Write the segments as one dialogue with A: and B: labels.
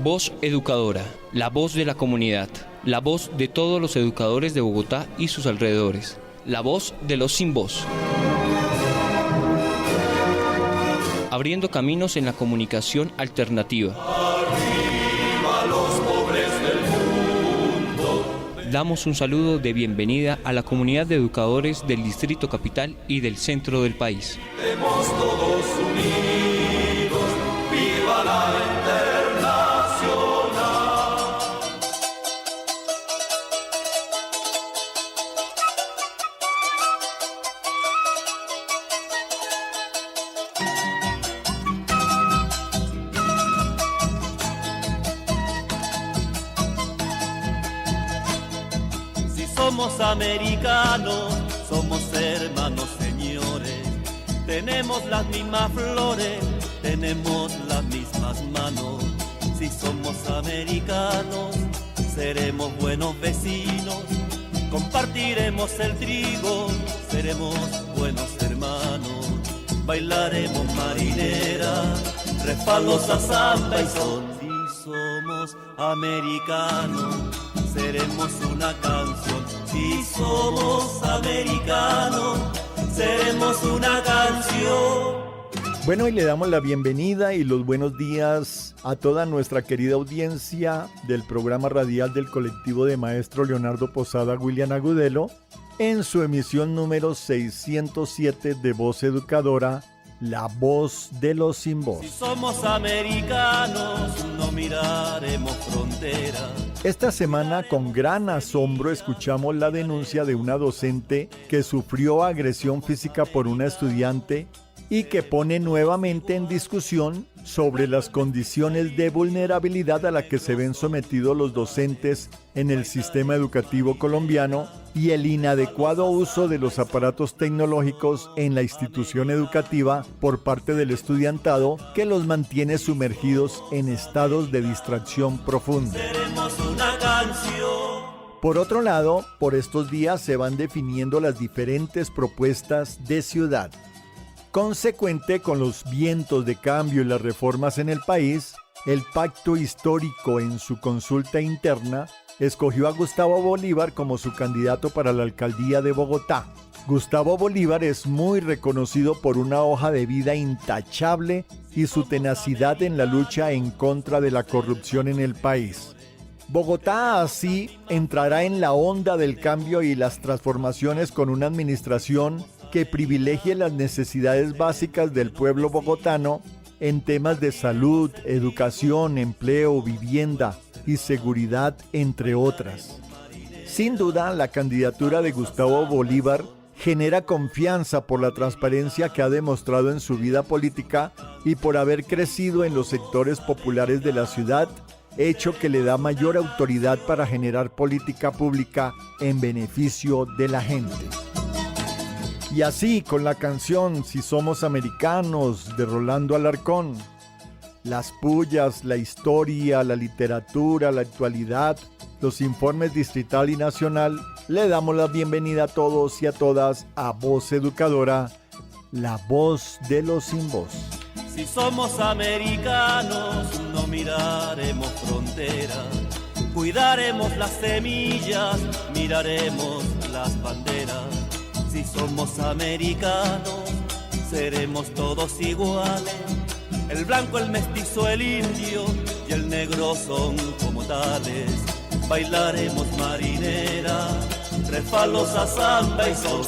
A: Voz Educadora, la voz de la comunidad, la voz de todos los educadores de Bogotá y sus alrededores, la voz de los sin voz. Abriendo caminos en la comunicación alternativa.
B: Arriba los pobres del mundo.
A: Damos un saludo de bienvenida a la comunidad de educadores del Distrito Capital y del centro del país.
B: Estemos todos unidos, viva la internacional.
C: Somos americanos, somos hermanos, señores. Tenemos las mismas flores, tenemos las mismas manos. Si somos americanos, seremos buenos vecinos. Compartiremos el trigo, seremos buenos hermanos. Bailaremos marinera, respaldos a samba y son. Si somos americanos, seremos una canción. Si somos americanos, seremos una canción.
D: Bueno, y le damos la bienvenida y los buenos días a toda nuestra querida audiencia del programa radial del colectivo de maestro Leonardo Posada, William Agudelo, en su emisión número 607 de Voz Educadora, la voz de los sin voz.
C: Si somos americanos, no miraremos fronteras.
D: Esta semana, con gran asombro, escuchamos la denuncia de una docente que sufrió agresión física por una estudiante y que pone nuevamente en discusión sobre las condiciones de vulnerabilidad a la que se ven sometidos los docentes en el sistema educativo colombiano y el inadecuado uso de los aparatos tecnológicos en la institución educativa por parte del estudiantado que los mantiene sumergidos en estados de distracción profunda.
C: Seremos una canción.
D: Por otro lado, por estos días se van definiendo las diferentes propuestas de ciudad. Consecuente con los vientos de cambio y las reformas en el país, el Pacto Histórico en su consulta interna escogió a Gustavo Bolívar como su candidato para la alcaldía de Bogotá. Gustavo Bolívar es muy reconocido por una hoja de vida intachable y su tenacidad en la lucha en contra de la corrupción en el país. Bogotá así entrará en la onda del cambio y las transformaciones con una administración que privilegie las necesidades básicas del pueblo bogotano en temas de salud, educación, empleo, vivienda y seguridad, entre otras. Sin duda, la candidatura de Gustavo Bolívar genera confianza por la transparencia que ha demostrado en su vida política y por haber crecido en los sectores populares de la ciudad, hecho que le da mayor autoridad para generar política pública en beneficio de la gente. Y así, con la canción Si Somos Americanos de Rolando Alarcón, las pullas, la historia, la literatura, la actualidad, los informes distrital y nacional, le damos la bienvenida a todos y a todas a Voz Educadora, la voz de los sin voz.
C: Si somos americanos, no miraremos fronteras. Cuidaremos las semillas, miraremos las banderas. Si somos americanos, seremos todos iguales. El blanco, el mestizo, el indio y el negro son como tales. Bailaremos marinera, refalos a samba y sol.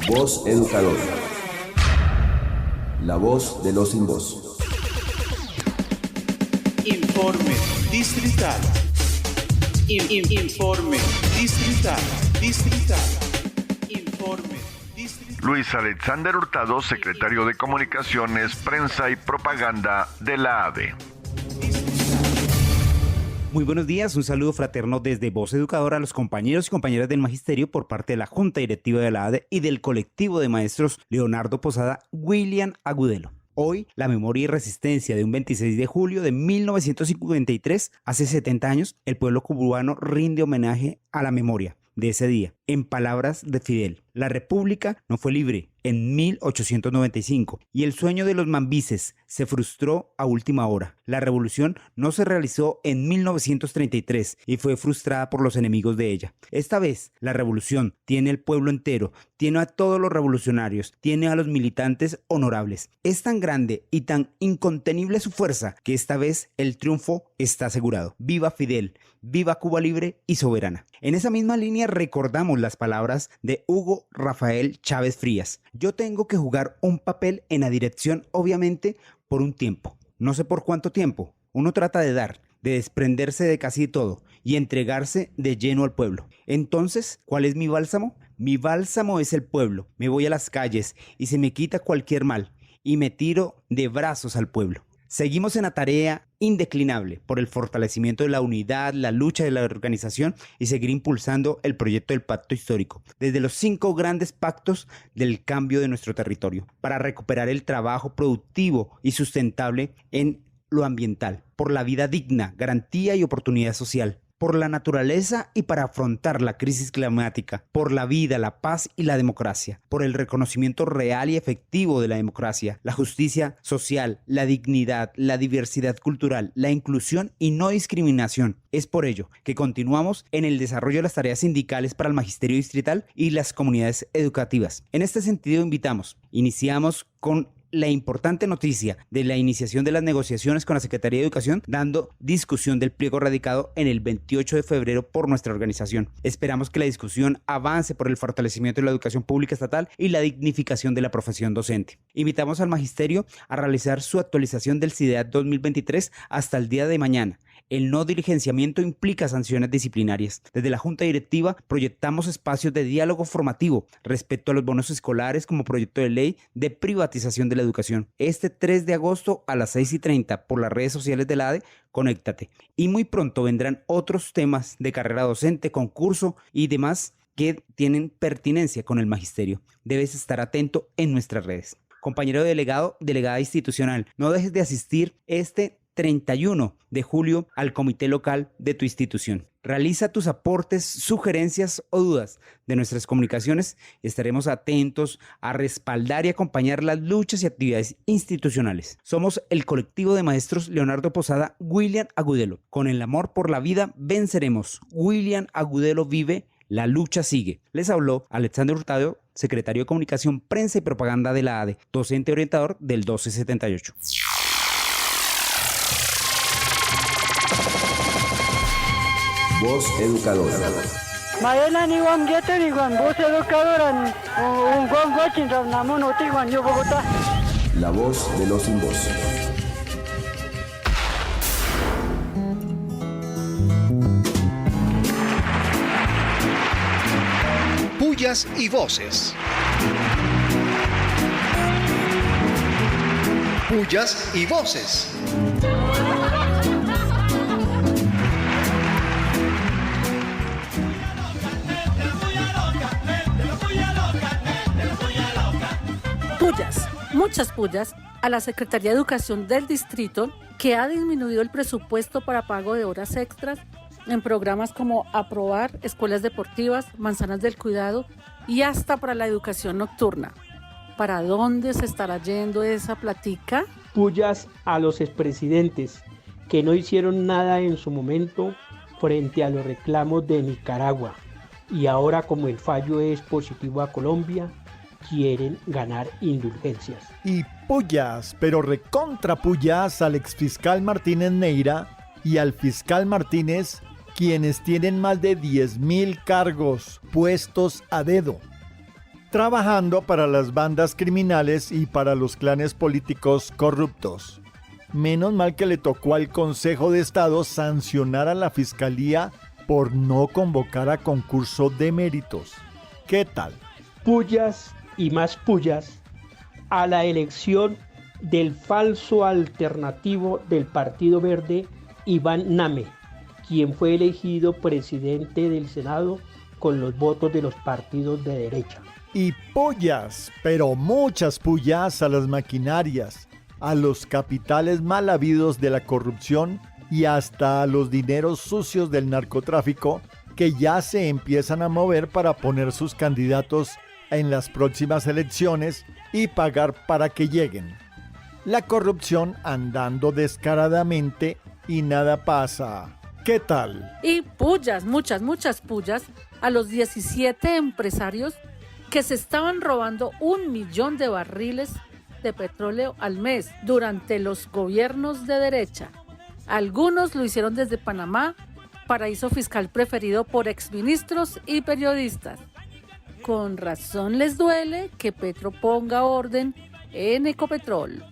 E: Voz Educadora, la voz de los sin voz.
F: Informe distrital. Informe distrital. Informe distrital.
G: Luis Alexander Hurtado, secretario de Comunicaciones, Prensa y Propaganda de la ADE.
H: Muy buenos días, un saludo fraterno desde Voz Educadora a los compañeros y compañeras del Magisterio por parte de la Junta Directiva de la ADE y del colectivo de maestros Leonardo Posada, William Agudelo. Hoy, la memoria y resistencia de un 26 de julio de 1953, hace 70 años, el pueblo cubano rinde homenaje a la memoria. de ese día. En palabras de Fidel, la República no fue libre en 1895 y el sueño de los mambises se frustró a última hora. La revolución no se realizó en 1933 y fue frustrada por los enemigos de ella. Esta vez la revolución tiene al pueblo entero, tiene a todos los revolucionarios, tiene a los militantes honorables. Es tan grande y tan incontenible su fuerza que esta vez el triunfo está asegurado. ¡Viva Fidel! ¡Viva Cuba libre y soberana! En esa misma línea recordamos las palabras de Hugo Rafael Chávez Frías. Yo tengo que jugar un papel en la dirección, obviamente, por un tiempo. No sé por cuánto tiempo. Uno trata de dar, de desprenderse de casi todo y entregarse de lleno al pueblo. Entonces, ¿cuál es mi bálsamo? Mi bálsamo es el pueblo. Me voy a las calles y se me quita cualquier mal y me tiro de brazos al pueblo. Seguimos en la tarea indeclinable por el fortalecimiento de la unidad, la lucha de la organización y seguir impulsando el proyecto del pacto histórico, desde los 5 grandes pactos del cambio de nuestro territorio, para recuperar el trabajo productivo y sustentable en lo ambiental, por la vida digna, garantía y oportunidad social, por la naturaleza y para afrontar la crisis climática, por la vida, la paz y la democracia, por el reconocimiento real y efectivo de la democracia, la justicia social, la dignidad, la diversidad cultural, la inclusión y no discriminación. Es por ello que continuamos en el desarrollo de las tareas sindicales para el magisterio distrital y las comunidades educativas. En este sentido iniciamos con la importante noticia de la iniciación de las negociaciones con la Secretaría de Educación, dando discusión del pliego radicado en el 28 de febrero por nuestra organización. Esperamos que la discusión avance por el fortalecimiento de la educación pública estatal y la dignificación de la profesión docente. Invitamos al magisterio a realizar su actualización del CIDEAT 2023 hasta el día de mañana. El no diligenciamiento implica sanciones disciplinarias. Desde la Junta Directiva proyectamos espacios de diálogo formativo respecto a los bonos escolares como proyecto de ley de privatización de la educación. Este 3 de agosto a las 6:30 por las redes sociales de la ADE, conéctate. Y muy pronto vendrán otros temas de carrera docente, concurso y demás que tienen pertinencia con el magisterio. Debes estar atento en nuestras redes. Compañero delegado, delegada institucional, no dejes de asistir este 31 de julio al comité local de tu institución. Realiza tus aportes, sugerencias o dudas de nuestras comunicaciones y estaremos atentos a respaldar y acompañar las luchas y actividades institucionales. Somos el colectivo de maestros Leonardo Posada, William Agudelo. Con el amor por la vida venceremos. William Agudelo vive, la lucha sigue. Les habló Alexander Hurtado, secretario de Comunicación, Prensa y Propaganda de la ADE, docente orientador del 1278.
E: Voz Educadora.
I: Maena ni wan gete ni wan voz educadora un gon ramon otiwan yo Bogotá.
E: La voz de los sin voz.
J: Pullas y voces. Pullas y voces.
K: Pullas, muchas pullas a la Secretaría de Educación del Distrito, que ha disminuido el presupuesto para pago de horas extras en programas como Aprobar, Escuelas Deportivas, Manzanas del Cuidado y hasta para la educación nocturna. ¿Para dónde se estará yendo esa platica?
L: Pullas a los expresidentes que no hicieron nada en su momento frente a los reclamos de Nicaragua y ahora, como el fallo es positivo a Colombia, quieren ganar indulgencias.
D: Y pullas, pero recontra pullas al exfiscal Martínez Neira y al fiscal Martínez, quienes tienen más de 10.000 cargos puestos a dedo, trabajando para las bandas criminales y para los clanes políticos corruptos. Menos mal que le tocó al Consejo de Estado sancionar a la Fiscalía por no convocar a concurso de méritos. ¿Qué tal?
L: Pullas y más pullas a la elección del falso alternativo del Partido Verde, Iván Name, quien fue elegido presidente del Senado con los votos de los partidos de derecha.
D: Y pullas, pero muchas pullas a las maquinarias, a los capitales mal habidos de la corrupción y hasta a los dineros sucios del narcotráfico que ya se empiezan a mover para poner sus candidatos en las próximas elecciones y pagar para que lleguen. La corrupción andando descaradamente y nada pasa. ¿Qué tal?
K: Y pullas, muchas pullas a los 17 empresarios que se estaban robando 1 millón de barriles de petróleo al mes durante los gobiernos de derecha. Algunos lo hicieron desde Panamá, paraíso fiscal preferido por exministros y periodistas. Con razón les duele que Petro ponga orden en Ecopetrol.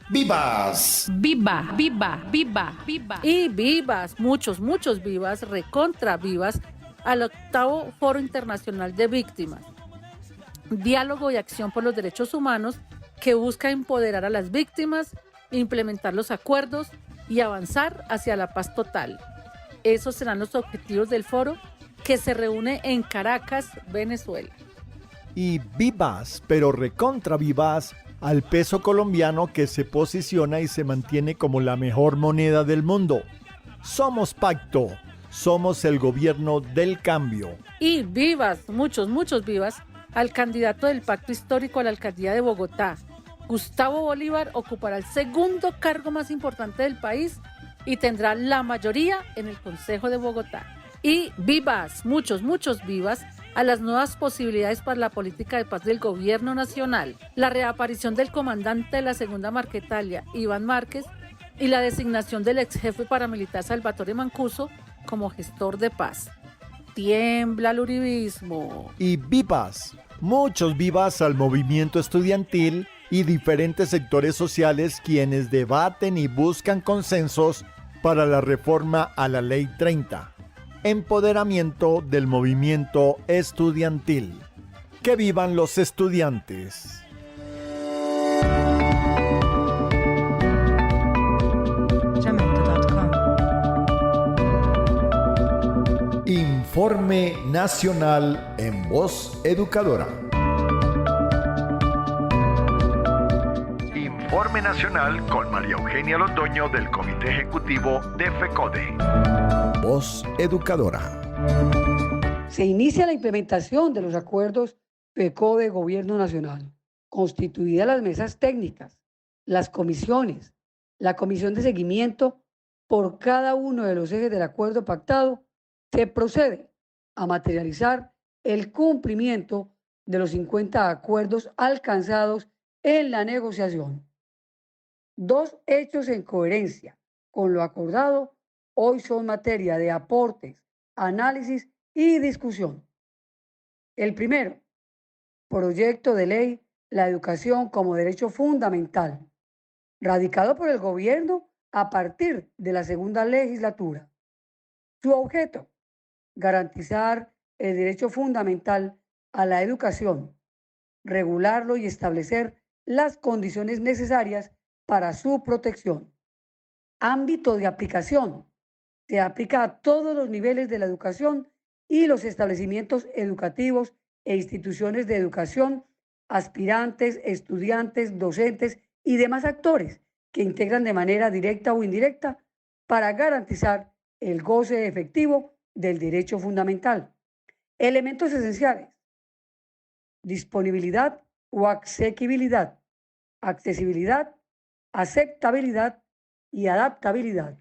J: ¡Vivas!
K: ¡Viva! ¡Viva! ¡Viva! ¡Viva! Y vivas, muchos vivas, recontra vivas, al 8º Foro Internacional de Víctimas. Diálogo y acción por los derechos humanos que busca empoderar a las víctimas, implementar los acuerdos y avanzar hacia la paz total. Esos serán los objetivos del foro que se reúne en Caracas, Venezuela.
D: Y vivas, pero recontra vivas, al peso colombiano que se posiciona y se mantiene como la mejor moneda del mundo. Somos pacto, somos el gobierno del cambio.
K: Y vivas, muchos vivas, al candidato del pacto histórico a la alcaldía de Bogotá. Gustavo Bolívar ocupará el segundo cargo más importante del país y tendrá la mayoría en el Consejo de Bogotá. Y vivas, muchos vivas, a las nuevas posibilidades para la política de paz del gobierno nacional, la reaparición del comandante de la segunda Marquetalia, Iván Márquez, y la designación del ex jefe paramilitar Salvatore Mancuso como gestor de paz. Tiembla el uribismo.
D: Y vivas, muchos vivas al movimiento estudiantil y diferentes sectores sociales quienes debaten y buscan consensos para la reforma a la Ley 30. Empoderamiento del movimiento estudiantil. ¡Que vivan los estudiantes! Informe Nacional en Voz Educadora.
G: Informe Nacional con María Eugenia Londoño del Comité Ejecutivo de FECODE.
D: Voz Educadora.
M: Se inicia la implementación de los acuerdos FECODE Gobierno Nacional, constituidas las mesas técnicas, las comisiones, la comisión de seguimiento por cada uno de los ejes del acuerdo pactado. Se procede a materializar el cumplimiento de los 50 acuerdos alcanzados en la negociación. 2 hechos en coherencia con lo acordado hoy son materia de aportes, análisis y discusión. El primero, proyecto de ley La educación como derecho fundamental, radicado por el gobierno a partir de la segunda legislatura. Su objeto, garantizar el derecho fundamental a la educación, regularlo y establecer las condiciones necesarias para su protección. Ámbito de aplicación. Se aplica a todos los niveles de la educación y los establecimientos educativos e instituciones de educación, aspirantes, estudiantes, docentes y demás actores que integran de manera directa o indirecta para garantizar el goce efectivo del derecho fundamental. Elementos esenciales: disponibilidad o asequibilidad, accesibilidad, aceptabilidad y adaptabilidad.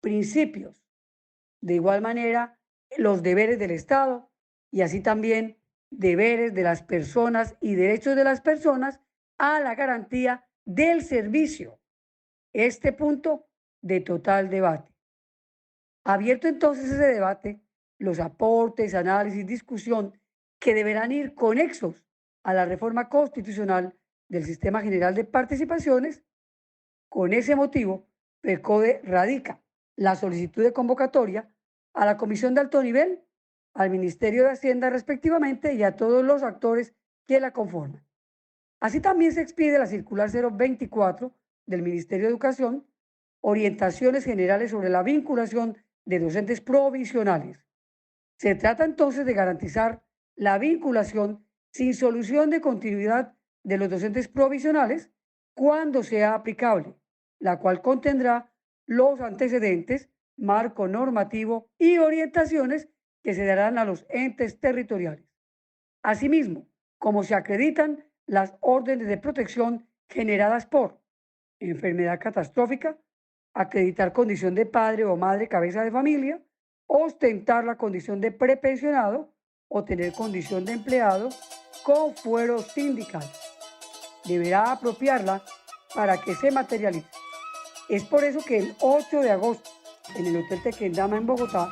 M: Principios: de igual manera, los deberes del Estado y así también deberes de las personas y derechos de las personas a la garantía del servicio. Este punto de total debate. Abierto entonces ese debate, los aportes, análisis, discusión que deberán ir conexos a la reforma constitucional del Sistema General de Participaciones. Con ese motivo, FECODE radica la solicitud de convocatoria a la Comisión de Alto Nivel, al Ministerio de Hacienda respectivamente y a todos los actores que la conforman. Así también se expide la circular 024 del Ministerio de Educación, orientaciones generales sobre la vinculación de docentes provisionales. Se trata entonces de garantizar la vinculación sin solución de continuidad de los docentes provisionales cuando sea aplicable, la cual contendrá los antecedentes, marco normativo y orientaciones que se darán a los entes territoriales. Asimismo, como se acreditan las órdenes de protección generadas por enfermedad catastrófica, acreditar condición de padre o madre cabeza de familia, ostentar la condición de prepensionado o tener condición de empleado con fuero sindical. Deberá apropiarla para que se materialice. Es por eso que el 8 de agosto, en el Hotel Tequendama en Bogotá,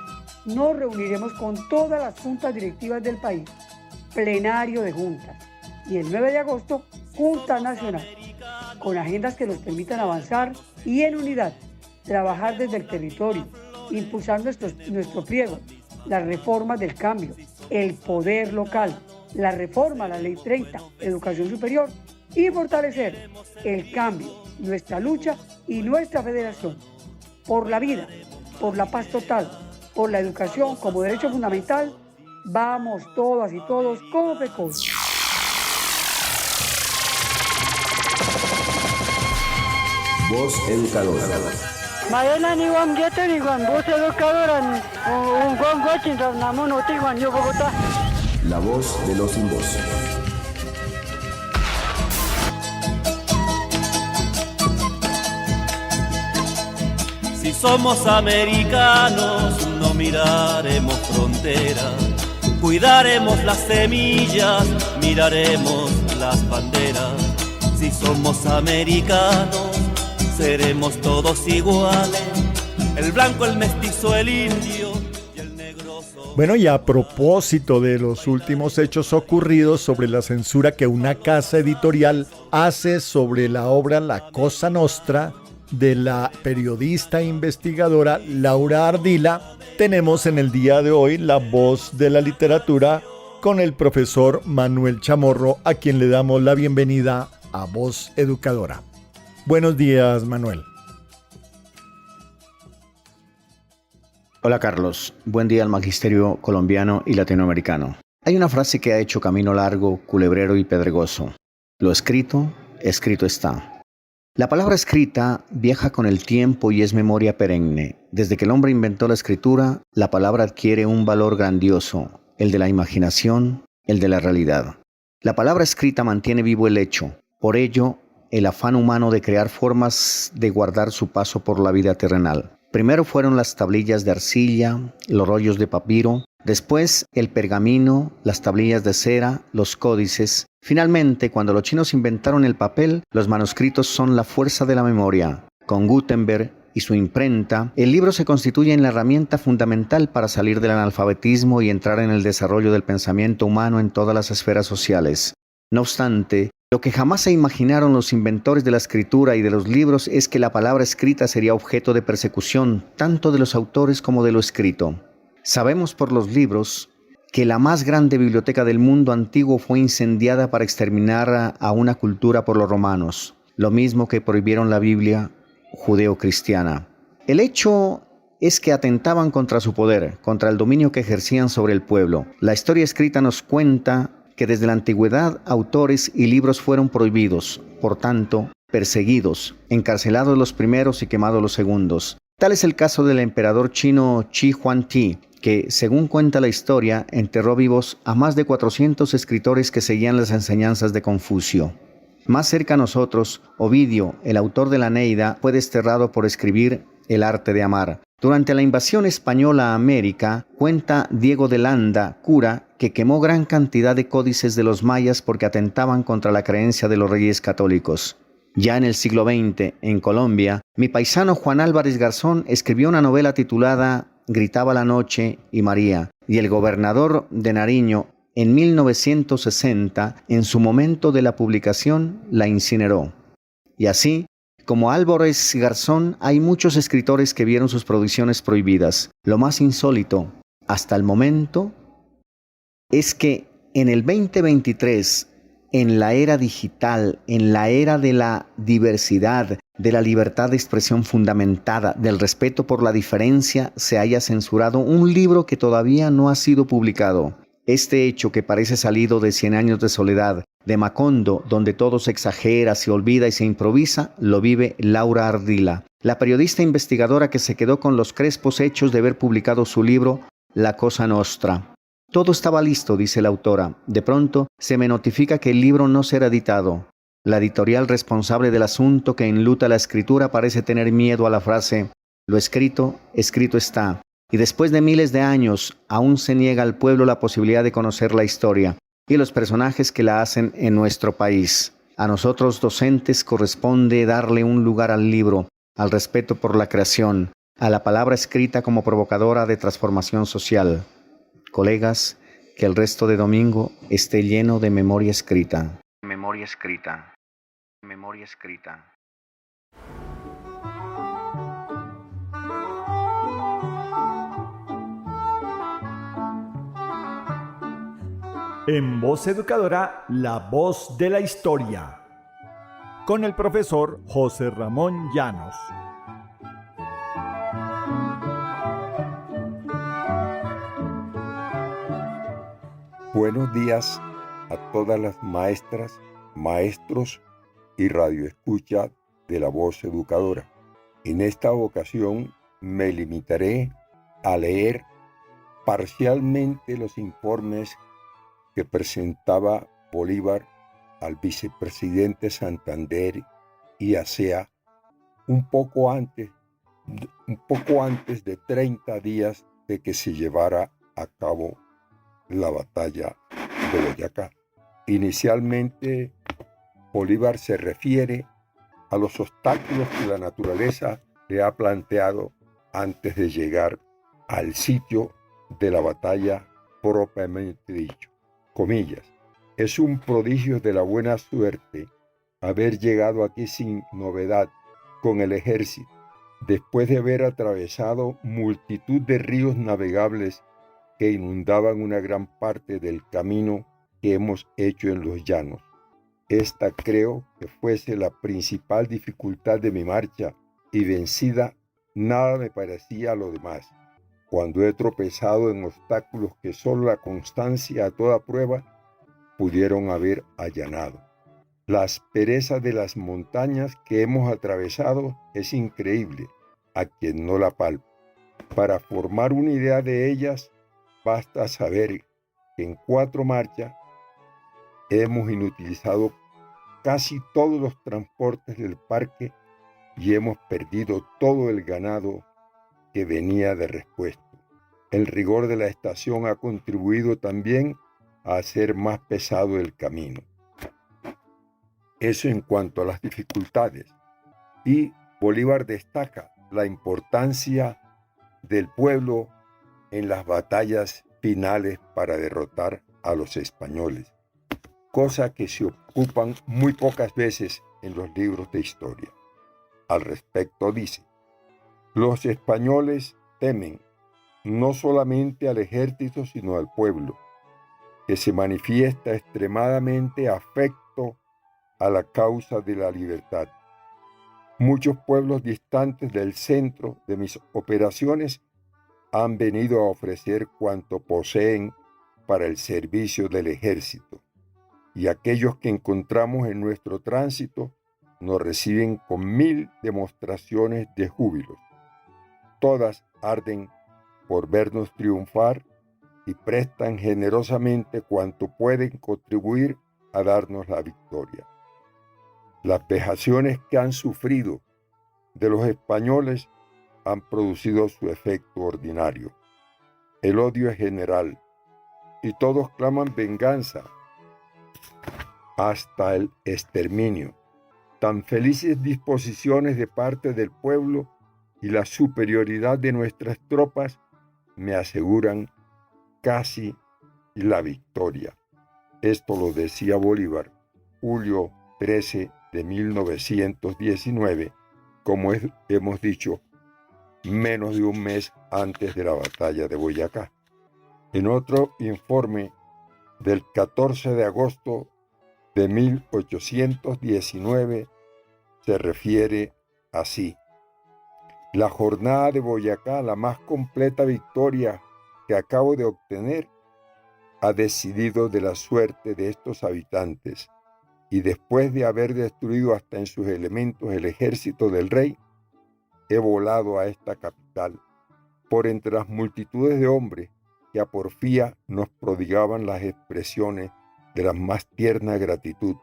M: nos reuniremos con todas las juntas directivas del país, plenario de juntas, y el 9 de agosto, Junta Nacional, con agendas que nos permitan avanzar y en unidad, trabajar desde el territorio, impulsar nuestro pliego, las reformas del cambio, el poder local, la reforma a la Ley 30, educación superior, y fortalecer el cambio, nuestra lucha y nuestra federación por la vida, por la paz total, por la educación como derecho fundamental. Vamos todas y todos como FECODE.
E: Voz Educadora.
I: Mayela ni wamgete ni wan voz educadora un gongochin ramnamo no tiwan yo Bogotá.
E: La voz de los sin voz.
C: Si somos americanos, no miraremos fronteras, cuidaremos las semillas, miraremos las banderas. Si somos americanos, seremos todos iguales, el blanco, el mestizo, el indio y el negro.
D: Bueno, y a propósito de los últimos hechos ocurridos sobre la censura que una casa editorial hace sobre la obra La Cosa Nostra de la periodista e investigadora Laura Ardila, tenemos en el día de hoy la voz de la literatura con el profesor Manuel Chamorro, a quien le damos la bienvenida a Voz Educadora. Buenos días, Manuel.
N: Hola, Carlos. Buen día al magisterio colombiano y latinoamericano. Hay una frase que ha hecho camino largo, culebrero y pedregoso. Lo escrito, escrito está. La palabra escrita viaja con el tiempo y es memoria perenne. Desde que el hombre inventó la escritura, la palabra adquiere un valor grandioso, el de la imaginación, el de la realidad. La palabra escrita mantiene vivo el hecho. Por ello, el afán humano de crear formas de guardar su paso por la vida terrenal. Primero fueron las tablillas de arcilla, los rollos de papiro, después el pergamino, las tablillas de cera, los códices. Finalmente, cuando los chinos inventaron el papel, los manuscritos son la fuerza de la memoria. Con Gutenberg y su imprenta, el libro se constituye en la herramienta fundamental para salir del analfabetismo y entrar en el desarrollo del pensamiento humano en todas las esferas sociales. No obstante, lo que jamás se imaginaron los inventores de la escritura y de los libros es que la palabra escrita sería objeto de persecución, tanto de los autores como de lo escrito. Sabemos por los libros que la más grande biblioteca del mundo antiguo fue incendiada para exterminar a una cultura por los romanos, lo mismo que prohibieron la Biblia judeo-cristiana. El hecho es que atentaban contra su poder, contra el dominio que ejercían sobre el pueblo. La historia escrita nos cuenta que desde la antigüedad autores y libros fueron prohibidos, por tanto, perseguidos, encarcelados los primeros y quemados los segundos. Tal es el caso del emperador chino Shi Huangdi, que, según cuenta la historia, enterró vivos a más de 400 escritores que seguían las enseñanzas de Confucio. Más cerca a nosotros, Ovidio, el autor de la Eneida, fue desterrado por escribir El arte de amar. Durante la invasión española a América, cuenta Diego de Landa, cura, que quemó gran cantidad de códices de los mayas porque atentaban contra la creencia de los reyes católicos. Ya en el siglo XX, en Colombia, mi paisano Juan Álvarez Garzón escribió una novela titulada Gritaba la noche y María, y el gobernador de Nariño, en 1960, en su momento de la publicación, la incineró. Y así, como Álvarez Garzón, hay muchos escritores que vieron sus producciones prohibidas. Lo más insólito, hasta el momento, es que en el 2023, en la era digital, en la era de la diversidad, de la libertad de expresión fundamentada, del respeto por la diferencia, se haya censurado un libro que todavía no ha sido publicado. Este hecho, que parece salido de 100 años de soledad, de Macondo, donde todo se exagera, se olvida y se improvisa, lo vive Laura Ardila, la periodista investigadora que se quedó con los crespos hechos de haber publicado su libro la Cosa Nostra. Todo estaba listo, dice la autora. De pronto se me notifica que el libro no será editado. La editorial responsable del asunto que enluta la escritura parece tener miedo a la frase «Lo escrito, escrito está». Y después de miles de años, aún se niega al pueblo la posibilidad de conocer la historia y los personajes que la hacen en nuestro país. A nosotros docentes corresponde darle un lugar al libro, al respeto por la creación, a la palabra escrita como provocadora de transformación social. Colegas, que el resto de domingo esté lleno de memoria escrita. Memoria escrita. Memoria escrita.
D: En Voz Educadora, la voz de la historia. Con el profesor José Ramón Llanos.
O: Buenos días a todas las maestras, maestros y radioescucha de la Voz Educadora. En esta ocasión me limitaré a leer parcialmente los informes que presentaba Bolívar al vicepresidente Santander y ASEA un poco antes de 30 días de que se llevara a cabo la batalla de Boyacá. Inicialmente, Bolívar se refiere a los obstáculos que la naturaleza le ha planteado antes de llegar al sitio de la batalla propiamente dicho. Comillas, es un prodigio de la buena suerte haber llegado aquí sin novedad con el ejército, después de haber atravesado multitud de ríos navegables que inundaban una gran parte del camino que hemos hecho en los llanos. Esta creo que fuese la principal dificultad de mi marcha, y vencida nada me parecía a lo demás. Cuando he tropezado en obstáculos que solo la constancia a toda prueba pudieron haber allanado. La aspereza de las montañas que hemos atravesado es increíble a quien no la palpa. Para formar una idea de ellas, basta saber que en 4 marchas hemos inutilizado casi todos los transportes del parque y hemos perdido todo el ganado que venía de repuesto. El rigor de la estación ha contribuido también a hacer más pesado el camino. Eso en cuanto a las dificultades. Y Bolívar destaca la importancia del pueblo en las batallas finales para derrotar a los españoles, cosa que se ocupan muy pocas veces en los libros de historia. Al respecto dice: los españoles temen no solamente al ejército sino al pueblo, que se manifiesta extremadamente afecto a la causa de la libertad. Muchos pueblos distantes del centro de mis operaciones han venido a ofrecer cuanto poseen para el servicio del ejército, y aquellos que encontramos en nuestro tránsito nos reciben con 1000 demostraciones de júbilo. Todas arden por vernos triunfar y prestan generosamente cuanto pueden contribuir a darnos la victoria. Las vejaciones que han sufrido de los españoles han producido su efecto ordinario. El odio es general y todos claman venganza hasta el exterminio. Tan felices disposiciones de parte del pueblo y la superioridad de nuestras tropas me aseguran casi la victoria. Esto lo decía Bolívar, julio 13 de 1919, como hemos dicho, menos de un mes antes de la batalla de Boyacá. En otro informe del 14 de agosto de 1819 se refiere así: la jornada de Boyacá, la más completa victoria que acabo de obtener, ha decidido de la suerte de estos habitantes, y después de haber destruido hasta en sus elementos el ejército del rey, he volado a esta capital por entre las multitudes de hombres que a porfía nos prodigaban las expresiones de la más tierna gratitud,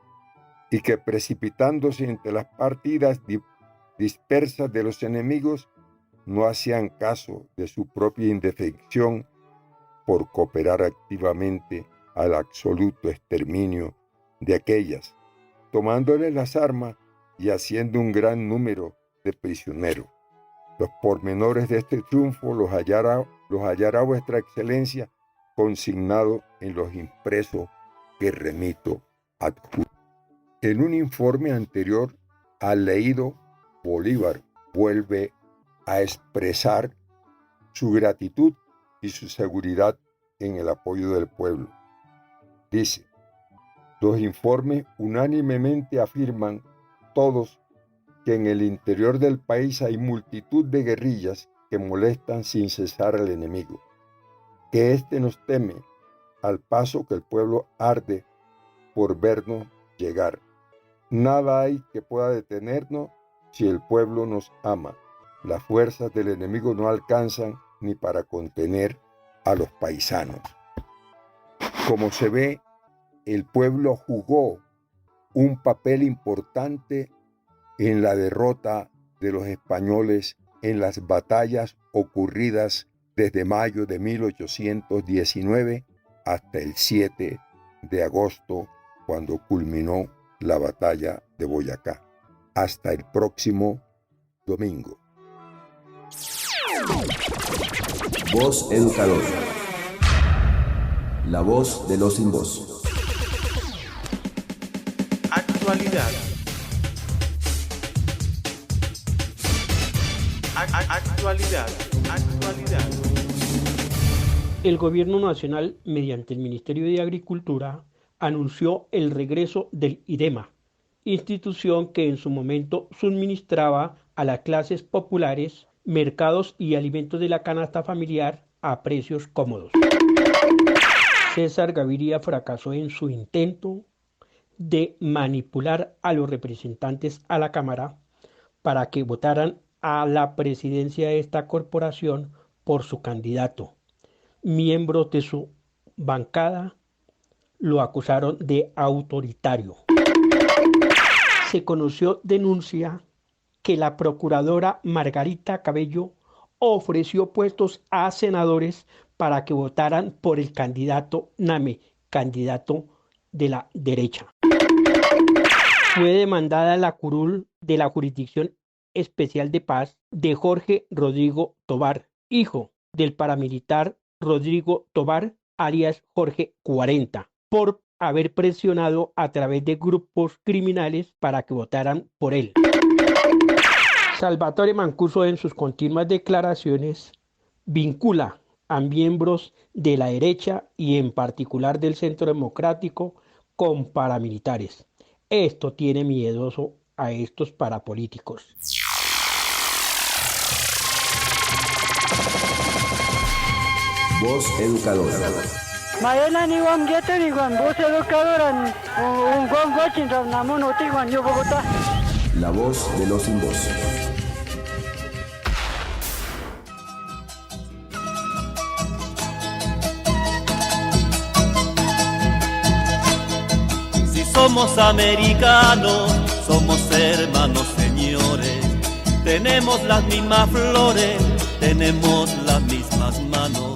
O: y que precipitándose entre las partidas dispersas de los enemigos, no hacían caso de su propia indefensión por cooperar activamente al absoluto exterminio de aquellas, tomándoles las armas y haciendo un gran número de prisioneros. Los pormenores de este triunfo los hallará vuestra excelencia consignado en los impresos que remito adjunto. En un informe anterior al leído, Bolívar vuelve a expresar su gratitud y su seguridad en el apoyo del pueblo. Dice: los informes unánimemente afirman todos que en el interior del país hay multitud de guerrillas que molestan sin cesar al enemigo, que éste nos teme al paso que el pueblo arde por vernos llegar. Nada hay que pueda detenernos si el pueblo nos ama. Las fuerzas del enemigo no alcanzan ni para contener a los paisanos. Como se ve, el pueblo jugó un papel importante en la derrota de los españoles en las batallas ocurridas desde mayo de 1819 hasta el 7 de agosto, cuando culminó la batalla de Boyacá. Hasta el próximo domingo.
E: Voz Educadora. La voz de los sin voz.
F: Actualidad. Actualidad.
L: El Gobierno Nacional, mediante el Ministerio de Agricultura, anunció el regreso del IDEMA, institución que en su momento suministraba a las clases populares mercados y alimentos de la canasta familiar a precios cómodos. César Gaviria fracasó en su intento de manipular a los representantes a la Cámara para que votaran a la presidencia de esta corporación por su candidato. Miembros de su bancada lo acusaron de autoritario. Se conoció denuncia que la procuradora Margarita Cabello ofreció puestos a senadores para que votaran por el candidato Name, candidato de la derecha. Fue demandada la curul de la Jurisdicción Especial de Paz de Jorge Rodrigo Tobar, hijo del paramilitar Rodrigo Tobar, alias Jorge 40, por haber presionado a través de grupos criminales para que votaran por él. Salvatore Mancuso, en sus continuas declaraciones, vincula a miembros de la derecha y en particular del Centro Democrático con paramilitares. Esto tiene miedoso a estos parapolíticos.
E: Voz Educadora.
I: Mayela ni wan geto ni wan voz educadora un gon ram namun oti wan yo Bogotá.
E: La voz de los sin voz.
C: Si somos americanos, somos hermanos, señores. Tenemos las mismas flores, tenemos las mismas manos.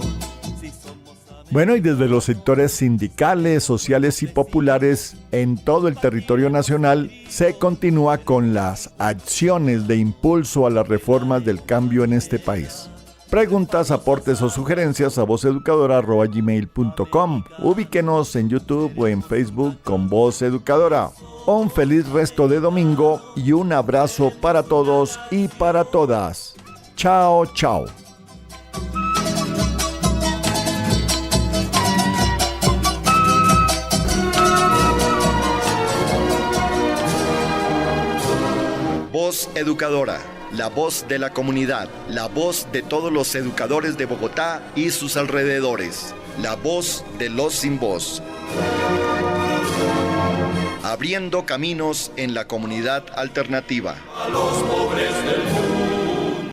D: Bueno, y desde los sectores sindicales, sociales y populares en todo el territorio nacional se continúa con las acciones de impulso a las reformas del cambio en este país. Preguntas, aportes o sugerencias a vozeducadora@gmail.com. Ubíquenos en YouTube o en Facebook con Voz Educadora. Un feliz resto de domingo y un abrazo para todos y para todas. Chao, chao.
P: Voz Educadora, la voz de la comunidad, la voz de todos los educadores de Bogotá y sus alrededores, la voz de los sin voz. Abriendo caminos en la comunidad alternativa.
B: A los pobres del mundo.